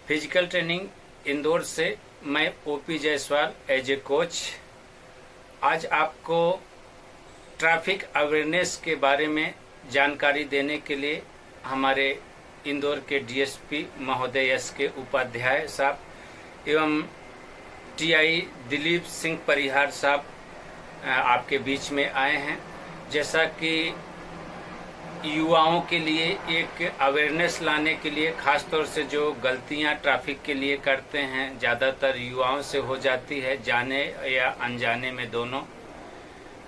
Physical training Indore से मैं OP Jaiswal as a coach. आज आपको ट्रैफिक अवेयरनेस के बारे में जानकारी देने के लिए हमारे इंदौर के डीएसपी महोदय एस के उपाध्याय साहब एवं टीआई दिलीप सिंह परिहार साहब आपके बीच में आए हैं। जैसा कि युवाओं के लिए एक अवेयरनेस लाने के लिए, खास तौर से जो गलतियां ट्रैफिक के लिए करते हैं ज़्यादातर युवाओं से हो जाती है, जाने या अनजाने में दोनों।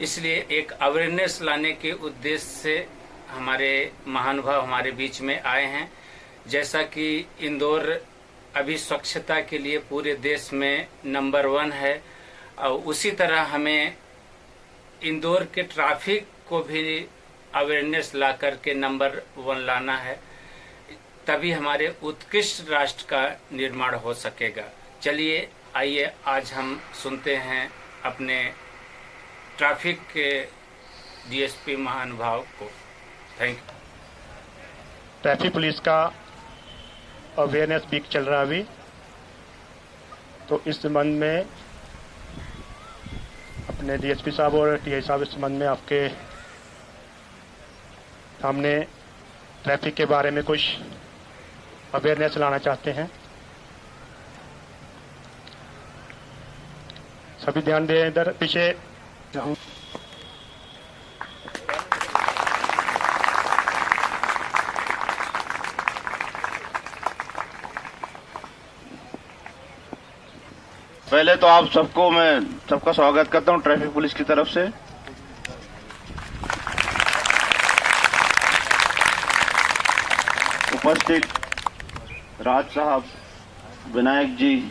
इसलिए एक अवेयरनेस लाने के उद्देश्य से हमारे महानुभाव हमारे बीच में आए हैं। जैसा कि इंदौर अभी स्वच्छता के लिए पूरे देश में नंबर 1 है, और उसी तरह हमें इंदौर के ट्रैफिक को भी अवेयरनेस ला करके नंबर 1 लाना है, तभी हमारे उत्कृष्ट राष्ट्र का निर्माण हो सकेगा। चलिए आइए आज हम सुनते हैं अपने ट्रैफिक के डीएसपी महानुभाव को। Thank you. ट्रैफिक पुलिस का अवेयरनेस वीक चल रहा है अभी, तो इस संबंध में अपने डीएसपी साहब और टीआई साहब इस संबंध में आपके सामने ट्रैफिक के बारे में कुछ अवेयरनेस लाना चाहते हैं। सभी ध्यान दें, इधर पीछे जाऊं। पहले तो आप सबको मैं सबका स्वागत करता हूं ट्रैफिक पुलिस की तरफ से। उपस्थित राज साहब, विनायक जी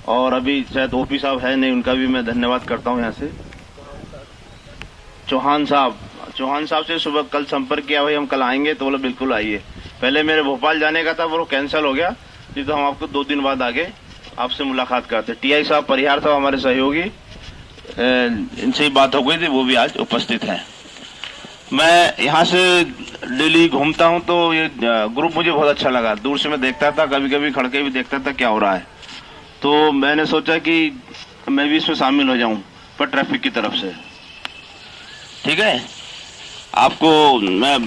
और अभी शायद ओपी साहब है नहीं, उनका भी मैं धन्यवाद करता हूं। यहाँ से चौहान साहब से सुबह कल संपर्क किया, भाई हम कल आएंगे, तो बोले बिल्कुल आइए। पहले मेरे भोपाल जाने का था, वो कैंसिल हो गया, नहीं तो हम आपको 2 दिन बाद आगे आपसे मुलाकात करते। टीआई साहब परिहार साहब हमारे सहयोगी, इनसे ही बात हो गई थी, वो भी आज उपस्थित हैं। मैं यहाँ से डेली घूमता हूँ, तो ये ग्रुप मुझे बहुत अच्छा लगा। दूर से मैं देखता था, कभी कभी खड़ के भी देखता था क्या हो रहा है, तो मैंने सोचा कि मैं भी इसमें शामिल हो जाऊं, पर ट्रैफिक की तरफ से। ठीक है, आपको मैं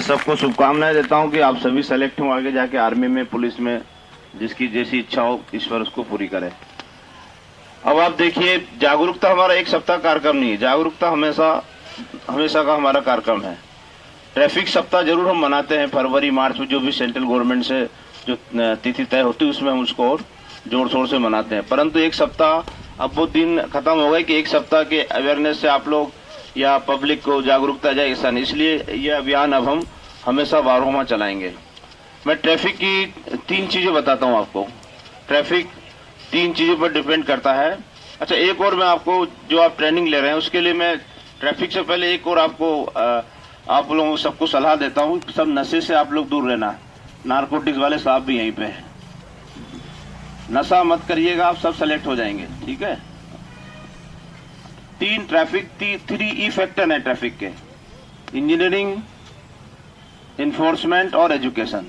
सबको शुभकामनाएं देता हूं कि आप सभी सेलेक्ट हों, आगे जाके आर्मी में, पुलिस में, जिसकी जैसी इच्छा हो ईश्वर उसको पूरी करे। अब आप देखिए, जागरूकता हमारा एक सप्ताह कार्यक्रम नहीं है, जागरूकता हमेशा का हमारा कार्यक्रम है। ट्रैफिक सप्ताह जरूर हम मनाते हैं फरवरी मार्च में, जो भी सेंट्रल गवर्नमेंट से जो तिथि तय होती है उसमें हम उसको और जोर शोर से मनाते हैं। परंतु एक सप्ताह, अब वो दिन खत्म हो गए कि एक सप्ताह के अवेयरनेस से आप लोग या पब्लिक को जागरूकता जाए, ऐसा नहीं। इसलिए ये अभियान अब हम हमेशा बारहों चलाएंगे। मैं ट्रैफिक की 3 चीजें बताता हूँ आपको। ट्रैफिक 3 चीजों पर डिपेंड करता है। अच्छा, एक और मैं आपको, जो आप ट्रेनिंग ले रहे हैं उसके लिए मैं ट्रैफिक से पहले एक और आपको आप लोगों को सबको सलाह देता हूँ, सब नशे से आप लोग दूर रहना। नारकोटिक्स वाले साहब भी यहीं पे हैं, नशा मत करिएगा, आप सब सेलेक्ट हो जाएंगे। ठीक है, 3 ई फैक्टर है ट्रैफिक के: इंजीनियरिंग, इन्फोर्समेंट और एजुकेशन।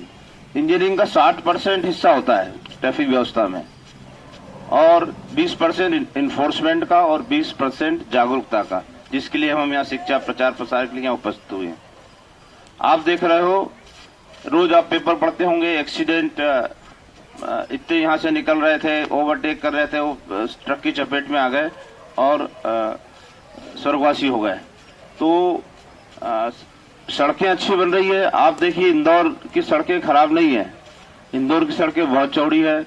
इंजीनियरिंग का 60% हिस्सा होता है ट्रैफिक व्यवस्था में, और 20% इन्फोर्समेंट का और 20% जागरूकता का, जिसके लिए हम यहाँ शिक्षा प्रचार प्रसार के लिए यहाँ उपस्थित हुए हैं। आप देख रहे हो, रोज आप पेपर पढ़ते होंगे, एक्सीडेंट इतने यहाँ से निकल रहे थे, ओवरटेक कर रहे थे, वो ट्रक की चपेट में आ गए और स्वर्गवासी हो गए। तो सड़कें अच्छी बन रही है। आप देखिए, इंदौर की सड़कें खराब नहीं है, इंदौर की सड़कें बहुत चौड़ी है।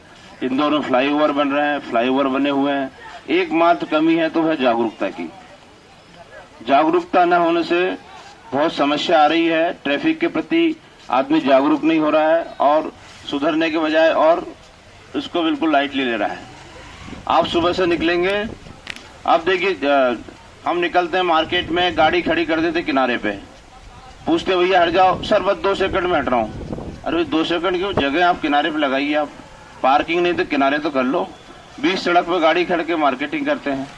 इंदौर में फ्लाईओवर बन रहे हैं, फ्लाईओवर बने हुए हैं। एकमात्र कमी है तो है जागरूकता की। जागरूकता न होने से बहुत समस्या आ रही है। ट्रैफिक के प्रति आदमी जागरूक नहीं हो रहा है, और सुधरने के बजाय और इसको बिल्कुल लाइटली ले रहा है। आप सुबह से निकलेंगे, आप देखिए, हम निकलते हैं मार्केट में, गाड़ी खड़ी कर देते किनारे पे, पूछते भैया हट जाओ, सर बस 2 सेकंड में हट रहा हूँ। अरे 2 सेकंड क्यों, जगह आप किनारे पे लगाइए। आप पार्किंग नहीं तो किनारे तो कर लो। 20 सड़क पे गाड़ी खड़ के मार्केटिंग करते हैं,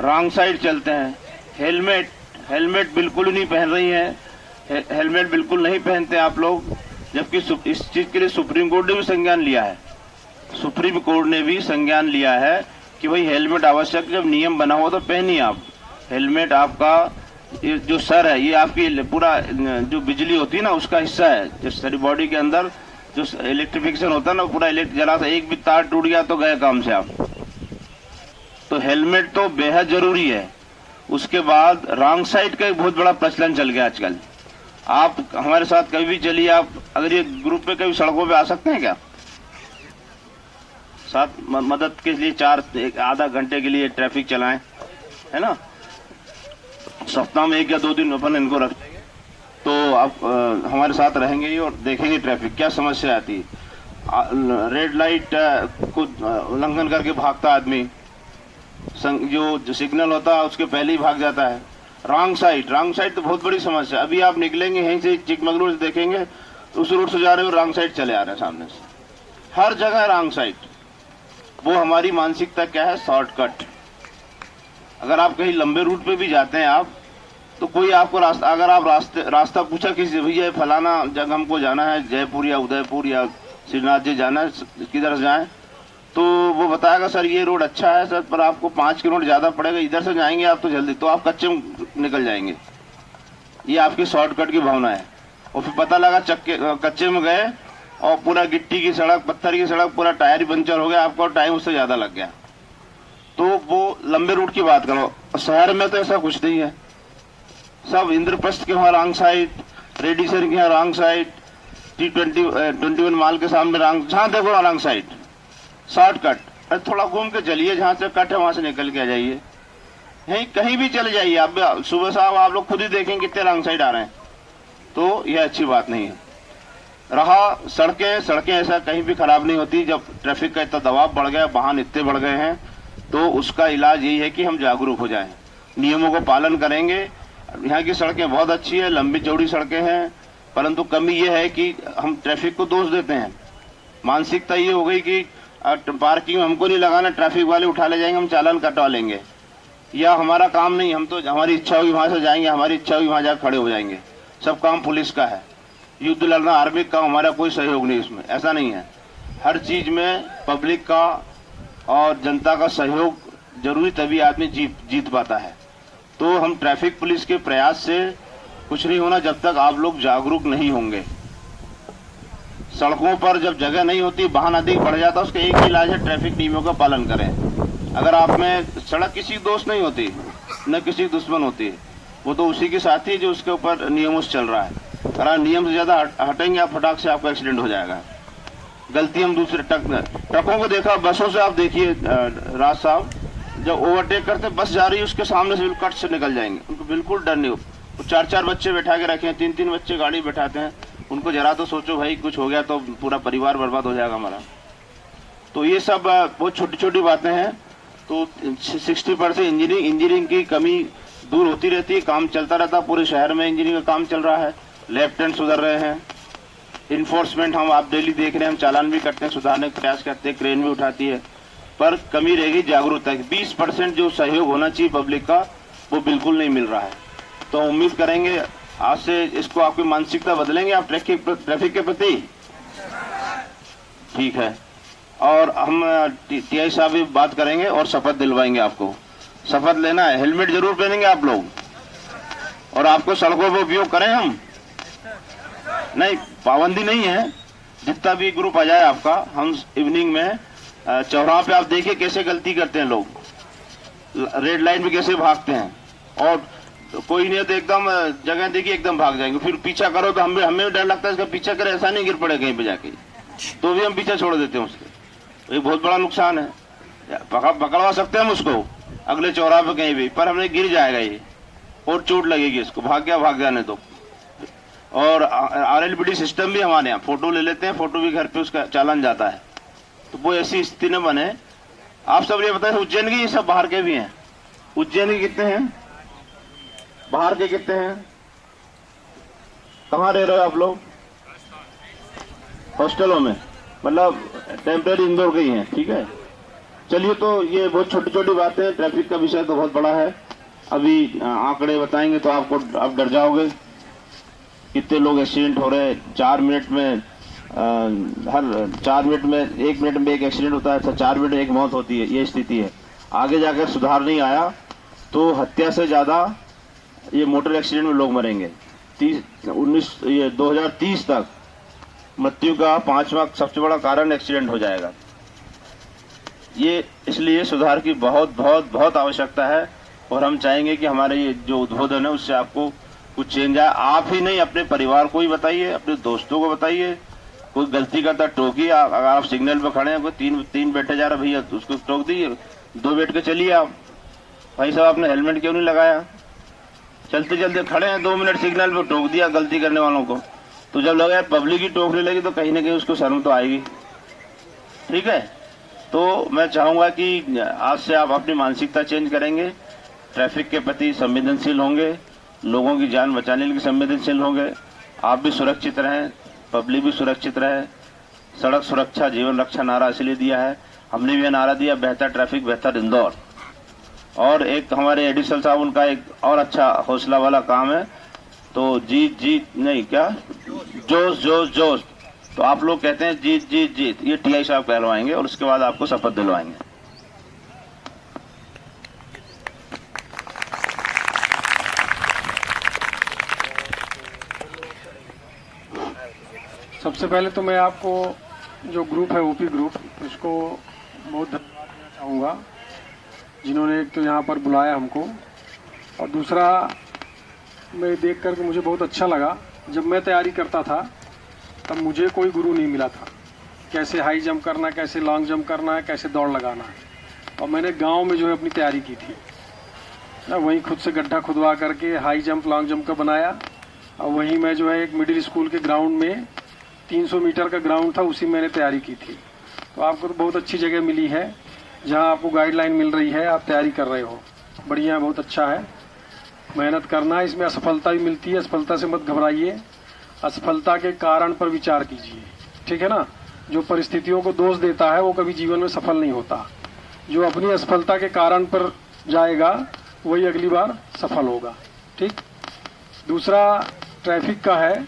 रॉन्ग साइड चलते हैं। हेलमेट बिल्कुल ही नहीं पहन रही है, हेलमेट बिल्कुल नहीं पहनते आप लोग। जबकि इस चीज के लिए सुप्रीम कोर्ट ने भी संज्ञान लिया है। सुप्रीम कोर्ट ने भी संज्ञान लिया है कि भाई हेलमेट आवश्यक, जब नियम बना हुआ तो पहनिए आप हेलमेट। आपका ये जो सर है, ये आपकी पूरा जो बिजली होती है ना उसका हिस्सा है। जो सारी बॉडी के अंदर जो इलेक्ट्रिफिकेशन होता है ना, पूरा इलेक्ट्रिक जला था, एक भी तार टूट गया तो गए काम से आप। तो हेलमेट तो बेहद जरूरी है। उसके बाद रॉन्ग साइड का एक बहुत बड़ा प्रचलन चल गया आजकल। आप हमारे साथ कभी भी चलिए, आप अगर ये ग्रुप पे कभी सड़कों पे आ सकते हैं क्या? साथ मदद के लिए आधा घंटे के लिए ट्रैफिक चलाएं, है ना। सप्ताह में 1 या 2 दिन अपन इनको रख, तो आप हमारे साथ रहेंगे ही और देखेंगे ट्रैफिक क्या समस्या आती है। रेड लाइट को उल्लंघन करके भागता आदमी, जो सिग्नल होता है उसके पहले ही भाग जाता है। रॉन्ग साइड तो बहुत बड़ी समस्या। अभी आप निकलेंगे यहीं से चिकमगलूर से देखेंगे तो उस रूट से जा रहे हो, रॉन्ग साइड चले आ रहे हैं सामने से। हर जगह रॉन्ग साइड। वो हमारी मानसिकता क्या है? शॉर्टकट। अगर आप कहीं लंबे रूट पे भी जाते हैं आप, तो कोई आपको रास्ता, अगर आप रास्ता पूछा किसी भैया फलाना जगह हमको जाना है, जयपुर या उदयपुर या श्रीनाथ जी जाना है, किधर से जाएं, तो वो बताएगा सर ये रोड अच्छा है सर, पर आपको 5 किलोमीटर ज्यादा पड़ेगा, इधर से जाएंगे आप तो जल्दी, तो आप कच्चे में निकल जाएंगे। ये आपकी शॉर्टकट की भावना है। और फिर पता लगा कच्चे में गए और पूरा गिट्टी की सड़क, पत्थर की सड़क, पूरा टायर ही पंचर हो गया आपका और टाइम उससे ज्यादा लग गया। तो वो लंबे रूट की बात करो। शहर में तो ऐसा कुछ नहीं है। सब इंद्रप्रस्थ के वहां रॉन्ग साइड, रेडिसन के यहाँ रॉन्ग साइड, T21 माल के सामने रॉन्ग, जहां देखो रॉन्ग साइड। शॉर्टकट। अरे थोड़ा घूम के चलिए, जहां से कट है वहां से निकल के आ जाइए। यहीं कहीं भी चले जाइए आप, सुबह साहब आप लोग खुद ही देखेंगे कितने रॉन्ग साइड आ रहे हैं। तो यह अच्छी बात नहीं है। रहा सड़कें ऐसा कहीं भी खराब नहीं होती। जब ट्रैफिक का इतना दबाव बढ़ गया, वाहन इतने बढ़ गए हैं, तो उसका इलाज यही है कि हम जागरूक हो जाएं, नियमों को पालन करेंगे। यहाँ की सड़कें बहुत अच्छी है, लंबी चौड़ी सड़कें हैं, परंतु कमी यह है कि हम ट्रैफिक को दोष देते हैं। मानसिकता ये हो गई कि पार्किंग हमको नहीं लगाना, ट्रैफिक वाले उठा ले जाएंगे, हम चालान कटवा लेंगे, या हमारा काम नहीं, हम तो हमारी इच्छा होगी वहां से जाएंगे, हमारी इच्छा होगी वहां जाकर खड़े हो जाएंगे। सब काम पुलिस का है, युद्ध लड़ना आर्मी का, हमारा कोई सहयोग नहीं इसमें। ऐसा नहीं है। हर चीज में पब्लिक का और जनता का सहयोग जरूरी, तभी आदमी जीत पाता है। तो हम ट्रैफिक पुलिस के प्रयास से कुछ नहीं होना जब तक आप लोग जागरूक नहीं होंगे। सड़कों पर जब जगह नहीं होती, वाहन अधिक बढ़ जाता, उसका एक ही इलाज है, ट्रैफिक नियमों का पालन करें। अगर आप में सड़क किसी दोस्त नहीं होती, न किसी दुश्मन होती, वो तो उसी के साथ ही जो उसके ऊपर नियमों से चल रहा है। अगर नियम से ज्यादा हटेंगे आप, फटाक से आपका एक्सीडेंट हो जाएगा। गलती हम दूसरे ट्रकों को देखा, बसों से आप देखिए राज साहब, जब ओवरटेक करते बस जा रही है उसके सामने से बिल्कुल कट से निकल जाएंगे, उनको बिल्कुल डर नहीं हो। वो 4-4 बच्चे बैठा के रखे हैं, 3-3 बच्चे गाड़ी बैठाते हैं, उनको जरा तो सोचो भाई कुछ हो गया तो पूरा परिवार बर्बाद हो जाएगा हमारा। तो ये सब बहुत छोटी छोटी बातें हैं। तो 60% इंजीनियरिंग की कमी दूर होती रहती है, काम चलता रहता है, पूरे शहर में इंजीनियरिंग का काम चल रहा है, लेफ्ट हैंड सुधर रहे हैं, इन्फोर्समेंट हम आप डेली देख रहे हैं, हम चालान भी करते हैं, सुधारने का प्रयास करते हैं, क्रेन भी उठाती है, पर कमी रहेगी जागरूकता की। 20% जो सहयोग होना चाहिए पब्लिक का, वो बिल्कुल नहीं मिल रहा है। तो उम्मीद करेंगे आज से इसको आपकी मानसिकता बदलेंगे आप ट्रैफिक के प्रति। ठीक है। और हम टीआई साहब भी बात करेंगे और शपथ दिलवाएंगे आपको। शपथ लेना है, हेलमेट जरूर पहनेंगे आप लोग, और आपको सड़कों पर उपयोग करें हम। नहीं, पाबंदी नहीं है, जितना भी ग्रुप आ जाए आपका, हम इवनिंग में चौराहा पे आप देखिए कैसे गलती करते हैं लोग, रेड लाइट में कैसे भागते हैं, और कोई नहीं है तो एकदम जगह देखिए एकदम भाग जाएंगे। फिर पीछा करो तो हमें डर लगता है इसका पीछा करे, ऐसा नहीं गिर पड़े कहीं पे जाके, तो भी हम पीछा छोड़ देते हैं उसके। ये बहुत बड़ा नुकसान है। पकड़वा सकते हैं हम उसको अगले चौराहे पे कहीं भी, पर हमने गिर जाएगा ये और चोट लगेगी इसको, भाग जाने दो। और RLBD सिस्टम भी हमारे यहाँ, फोटो ले लेते हैं, फोटो भी घर पे उसका चालान जाता है। तो वो ऐसी स्थिति न बने। आप सब ये बताएं, उज्जैन के ये सब बाहर के भी हैं। उज्जैन के कितने हैं, बाहर के कितने हैं, कहाँ रह रहे हो आप लोग? हॉस्टलों में, मतलब टेम्परेरी इंदौर के ही हैं। ठीक है, चलिए। तो ये बहुत छोटी छोटी बातें, ट्रैफिक का विषय तो बहुत बड़ा है। अभी आंकड़े बताएंगे तो आप डर जाओगे। कितने लोग एक्सीडेंट हो रहे हैं, 4 मिनट में हर 4 मिनट में 1 मिनट में एक एक्सीडेंट होता है, तो 4 मिनट में एक मौत होती है, ये स्थिति है। आगे जाकर सुधार नहीं आया तो हत्या से ज़्यादा ये मोटर एक्सीडेंट में लोग मरेंगे। 2030 तक मृत्यु का 5वां सबसे बड़ा कारण एक्सीडेंट हो जाएगा। ये इसलिए सुधार की बहुत बहुत बहुत आवश्यकता है और हम चाहेंगे कि हमारे ये जो उद्बोधन है उससे आपको कुछ चेंज आए। आप ही नहीं, अपने परिवार को ही बताइए, अपने दोस्तों को बताइए। कोई गलती करता टोकिए। अगर आप सिग्नल पर खड़े हैं, कोई तीन बैठे जा रहा भैया, तो उसको टोक दीजिए, 2 बैठ के चलिए। आप भाई साहब आपने हेलमेट क्यों नहीं लगाया? चलते चलते खड़े हैं, 2 मिनट सिग्नल पर टोक दिया गलती करने वालों को। तो जब लगा पब्लिक ही टोकने लगी तो कहीं ना कहीं उसको शर्म तो आएगी। ठीक है, तो मैं चाहूंगा कि आज से आप अपनी मानसिकता चेंज करेंगे, ट्रैफिक के प्रति संवेदनशील होंगे, लोगों की जान बचाने के लिए संवेदनशील होंगे। आप भी सुरक्षित रहें, पब्लिक भी सुरक्षित रहे। सड़क सुरक्षा जीवन रक्षा नारा इसलिए दिया है। हमने भी नारा दिया, बेहतर ट्रैफिक बेहतर इंदौर। और एक हमारे एडिशनल साहब, उनका एक और अच्छा हौसला वाला काम है, तो जीत जीत नहीं, क्या जोश जोश जोश। तो आप लोग कहते हैं जीत जीत जीत, ये टीआई साहब कहलवाएंगे और उसके बाद आपको शपथ दिलवाएंगे। सबसे पहले तो मैं आपको जो ग्रुप है ओपी ग्रुप, उसको बहुत धन्यवाद देना चाहूँगा, जिन्होंने एक तो यहाँ पर बुलाया हमको, और दूसरा मैं देख करके मुझे बहुत अच्छा लगा। जब मैं तैयारी करता था तब मुझे कोई गुरु नहीं मिला था, कैसे हाई जंप करना है, कैसे लॉन्ग जंप करना है, कैसे दौड़ लगाना है। और मैंने गांव में जो है अपनी तैयारी की थी, वहीं खुद से गड्ढा खुदवा करके हाई जंप लॉन्ग जंप का बनाया। और वहीं मैं जो है एक मिडिल स्कूल के ग्राउंड में 300 मीटर का ग्राउंड था, उसी मैंने तैयारी की थी। तो आपको तो बहुत अच्छी जगह मिली है जहां आपको गाइडलाइन मिल रही है, आप तैयारी कर रहे हो, बढ़िया, बहुत अच्छा है। मेहनत करना है, इसमें असफलता भी मिलती है, असफलता से मत घबराइए, असफलता के कारण पर विचार कीजिए। ठीक है ना, जो परिस्थितियों को दोष देता है वो कभी जीवन में सफल नहीं होता। जो अपनी असफलता के कारण पर जाएगा वही अगली बार सफल होगा। ठीक, दूसरा ट्रैफिक का है।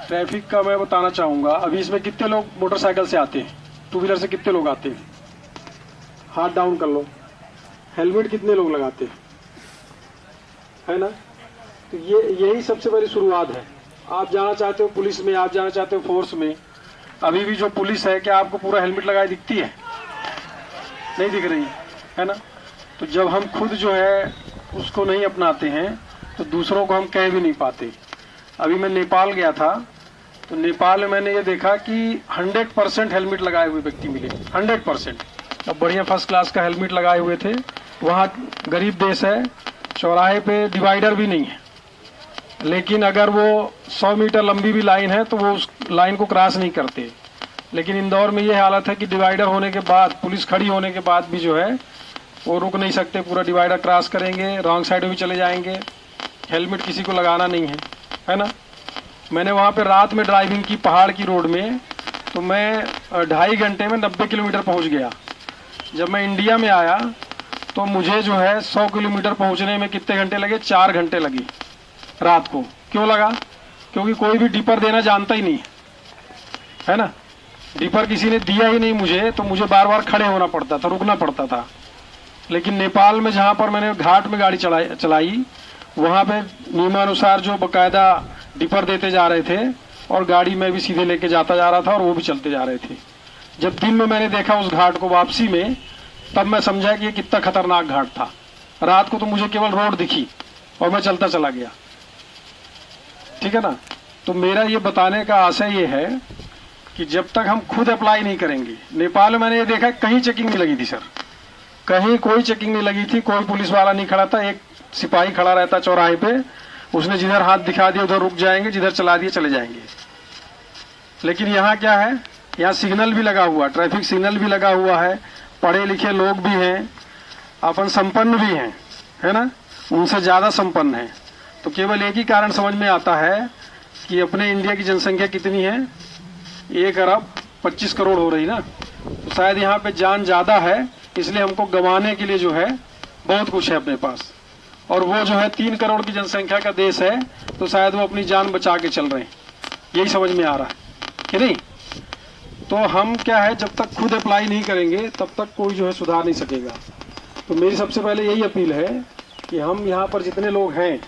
ट्रैफिक का मैं बताना चाहूँगा, अभी इसमें कितने लोग मोटरसाइकिल से आते हैं, 2 व्हीलर से कितने लोग आते हैं? हाथ डाउन कर लो। हेलमेट कितने लोग लगाते हैं, है ना? तो यही सबसे बड़ी शुरुआत है। आप जाना चाहते हो पुलिस में, आप जाना चाहते हो फोर्स में, अभी भी जो पुलिस है क्या आपको पूरा हेलमेट लगाए दिखती है? नहीं दिख रही है ना? तो जब हम खुद जो है उसको नहीं अपनाते हैं तो दूसरों को हम कह भी नहीं पाते। अभी मैं नेपाल गया था, तो नेपाल में मैंने ये देखा कि 100% हेलमेट लगाए हुए व्यक्ति मिले, 100%। अब बढ़िया फर्स्ट क्लास का हेलमेट लगाए हुए थे। वहाँ गरीब देश है, चौराहे पे डिवाइडर भी नहीं है, लेकिन अगर वो 100 मीटर लंबी भी लाइन है तो वो उस लाइन को क्रॉस नहीं करते। लेकिन इंदौर में ये हालत है कि डिवाइडर होने के बाद, पुलिस खड़ी होने के बाद भी जो है वो रुक नहीं सकते, पूरा डिवाइडर क्रॉस करेंगे, रॉन्ग साइड में भी चले जाएंगे। हेलमेट किसी को लगाना नहीं है ना? मैंने वहाँ पे रात में ड्राइविंग की पहाड़ की रोड में, तो मैं 2.5 घंटे में 90 किलोमीटर पहुँच गया। जब मैं इंडिया में आया तो मुझे जो है 100 किलोमीटर पहुँचने में कितने घंटे लगे? 4 घंटे लगे रात को। क्यों लगा? क्योंकि कोई भी डिपर देना जानता ही नहीं है ना? डिपर किसी ने दिया ही नहीं मुझे, तो मुझे बार बार खड़े होना पड़ता था, रुकना पड़ता था। लेकिन नेपाल में जहाँ पर मैंने घाट में गाड़ी चलाई वहाँ पे नियमानुसार जो बकायदा डिपर देते जा रहे थे, और गाड़ी में भी सीधे लेके जाता जा रहा था और वो भी चलते जा रहे थे। जब दिन में मैंने देखा उस घाट को वापसी में, तब मैं समझा कि ये कितना खतरनाक घाट था। रात को तो मुझे केवल रोड दिखी और मैं चलता चला गया। ठीक है ना? तो मेरा ये बताने का आशय ये है कि जब तक हम खुद अप्लाई नहीं करेंगे, नेपाल में मैंने ये देखा कहीं चेकिंग नहीं लगी थी सर, कहीं कोई चेकिंग नहीं लगी थी, कोई पुलिस वाला नहीं खड़ा था, एक सिपाही खड़ा रहता चौराहे पे, उसने जिधर हाथ दिखा दिया उधर रुक जाएंगे, जिधर चला दिए चले जाएंगे। लेकिन यहाँ क्या है, यहाँ सिग्नल भी लगा हुआ, ट्रैफिक सिग्नल भी लगा हुआ है, पढ़े लिखे लोग भी हैं, अपन संपन्न भी हैं, है ना? उनसे ज्यादा संपन्न है। तो केवल एक ही कारण समझ में आता है कि अपने इंडिया की जनसंख्या कितनी है, 1 अरब 25 करोड़ हो रही ना, तो शायद यहाँ पे जान ज्यादा है, इसलिए हमको गंवाने के लिए जो है बहुत कुछ है अपने पास। और वो जो है 3 करोड़ की जनसंख्या का देश है, तो शायद वो अपनी जान बचा के चल रहे हैं, यही समझ में आ रहा है कि नहीं। तो हम क्या है, जब तक खुद अप्लाई नहीं करेंगे तब तक कोई जो है सुधार नहीं सकेगा। तो मेरी सबसे पहले यही अपील है कि हम यहाँ पर जितने लोग हैं,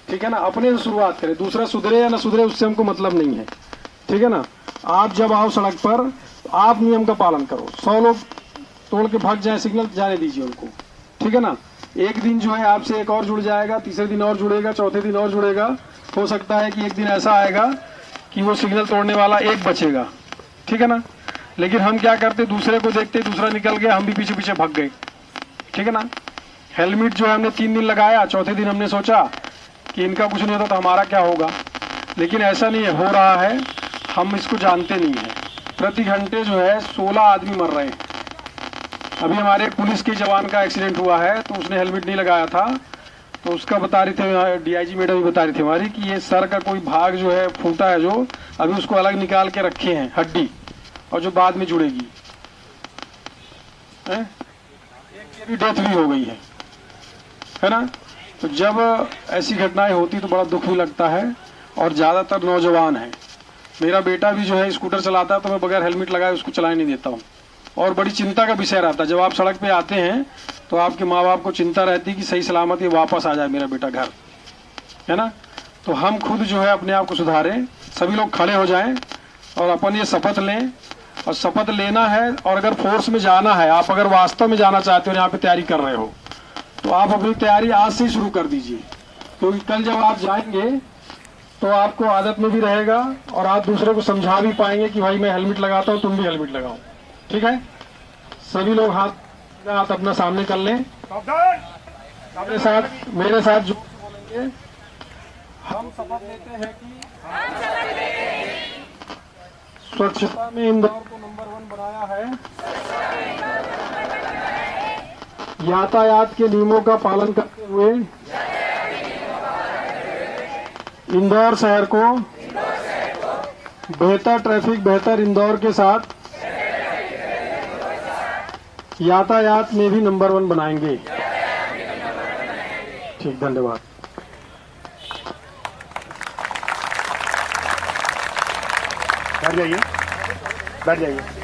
ठीक है ना, अपने से शुरुआत करें। दूसरा सुधरे या ना सुधरे उससे हमको मतलब नहीं है, ठीक है ना। आप जब आओ सड़क पर तो आप नियम का पालन करो। 100 लोग तोड़ के भाग जाए सिग्नल, जाने दीजिए उनको, ठीक है ना। एक दिन जो है आपसे एक और जुड़ जाएगा, तीसरे दिन और जुड़ेगा, चौथे दिन और जुड़ेगा। हो सकता है कि एक दिन ऐसा आएगा कि वो सिग्नल तोड़ने वाला एक बचेगा, ठीक है ना। लेकिन हम क्या करते, दूसरे को देखते दूसरा निकल गया, हम भी पीछे पीछे भाग गए, ठीक है ना। हेलमेट जो है हमने 3 दिन लगाया, चौथे दिन हमने सोचा कि इनका कुछ नहीं होता तो हमारा क्या होगा। लेकिन ऐसा नहीं है, हो रहा है, हम इसको जानते नहीं है। प्रति घंटे जो है 16 आदमी मर रहे हैं। अभी हमारे पुलिस के जवान का एक्सीडेंट हुआ है, तो उसने हेलमेट नहीं लगाया था, तो उसका बता रही थे डीआईजी मैडम भी बता रही थी हमारी कि ये सर का कोई भाग जो है फूटा है, जो अभी उसको अलग निकाल के रखे हैं, हड्डी, और जो बाद में जुड़ेगी। एक की डेथ भी हो गई है ना। तो जब ऐसी घटनाएं होती तो बड़ा दुख भी लगता है, और ज़्यादातर नौजवान है। मेरा बेटा भी जो है स्कूटर चलाता है, तो मैं बगैर हेलमेट लगाए उसको चलाने नहीं देता हूँ। और बड़ी चिंता का विषय रहता है, जब आप सड़क पे आते हैं तो आपके माँ बाप को चिंता रहती है कि सही सलामत ये वापस आ जाए मेरा बेटा घर, है ना। तो हम खुद जो है अपने आप को सुधारें, सभी लोग खड़े हो जाएं और अपन ये शपथ लें। और शपथ लेना है, और अगर फोर्स में जाना है, आप अगर वास्तव में जाना चाहते हो, यहाँ पे तैयारी कर रहे हो, तो आप अपनी तैयारी आज से ही शुरू कर दीजिए। क्योंकि कल जब आप जाएंगे तो आपको आदत में भी रहेगा, और आप दूसरे को समझा भी पाएंगे कि भाई मैं हेलमेट लगाता हूँ, तुम भी हेलमेट लगाओ, ठीक है। सभी लोग हाथ अपना सामने कर लें, मेरे साथ जो बोलेंगे। हम शपथ लेते हैं कि स्वच्छता में इंदौर को नंबर 1 बनाया है, यातायात के नियमों का पालन करते हुए इंदौर शहर को बेहतर ट्रैफिक, बेहतर इंदौर के साथ यातायात में भी नंबर 1 बनाएंगे। ठीक, धन्यवाद। बैठ जाइए, बैठ जाइए।